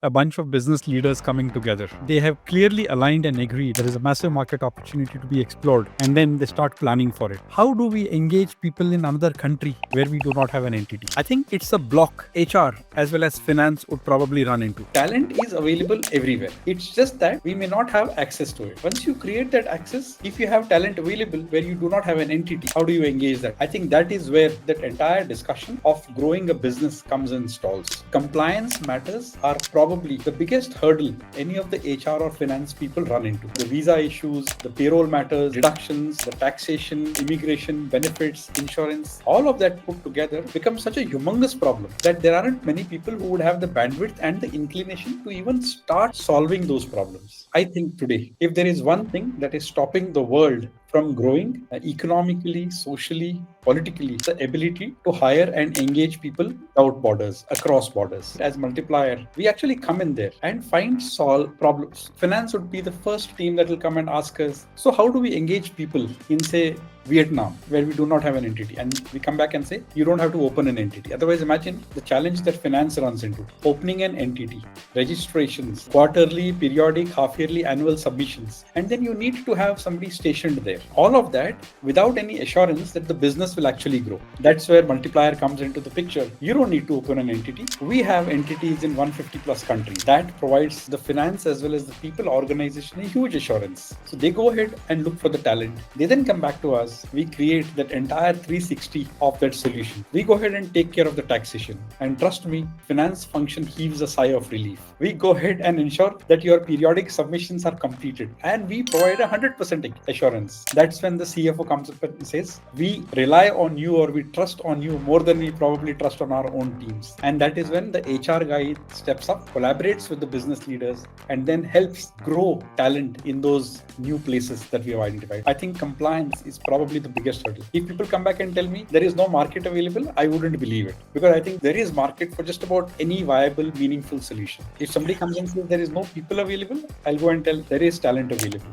a bunch of business leaders coming together. They have clearly aligned and agreed there is a massive market opportunity to be explored, and then they start planning for it. How do we engage people in another country where we do not have an entity? I think it's a block HR as well as finance would probably run into. Talent is available everywhere. It's just that we may not have access to it. Once you create that access, if you have talent available where you do not have an entity, how do you engage that? I think that is where that entire discussion of growing a business comes in stalls. Compliance matters are probably the biggest hurdle any of the HR or finance people run into. The visa issues, the payroll matters, deductions, the taxation, immigration, benefits, insurance, all of that put together becomes such a humongous problem that there aren't many people who would have the bandwidth and the inclination to even start solving those problems. I think today, if there is one thing that is stopping the world from growing economically, socially, politically, the ability to hire and engage people without borders, across borders. As Multiplier, we actually come in there and solve problems. Finance would be the first team that will come and ask us, so how do we engage people in, say, Vietnam, where we do not have an entity? And we come back and say, you don't have to open an entity. Otherwise, imagine the challenge that finance runs into. Opening an entity, registrations, quarterly, periodic, half-yearly, annual submissions. And then you need to have somebody stationed there. All of that without any assurance that the business will actually grow. That's where Multiplier comes into the picture. You don't need to open an entity. We have entities in 150 plus countries. That provides the finance as well as the people organization a huge assurance. So they go ahead and look for the talent. They then come back to us. We create that entire 360 of that solution. We go ahead and take care of the taxation. And trust me, finance function heaves a sigh of relief. We go ahead and ensure that your periodic submissions are completed. And we provide 100% assurance. That's when the CFO comes up and says, we rely on you or we trust on you more than we probably trust on our own teams. And that is when the HR guy steps up, collaborates with the business leaders, and then helps grow talent in those new places that we have identified. I think compliance is probably the biggest hurdle. If people come back and tell me there is no market available, I wouldn't believe it, because I think there is market for just about any viable, meaningful solution. If somebody comes and says there is no people available, I'll go and tell there is talent available.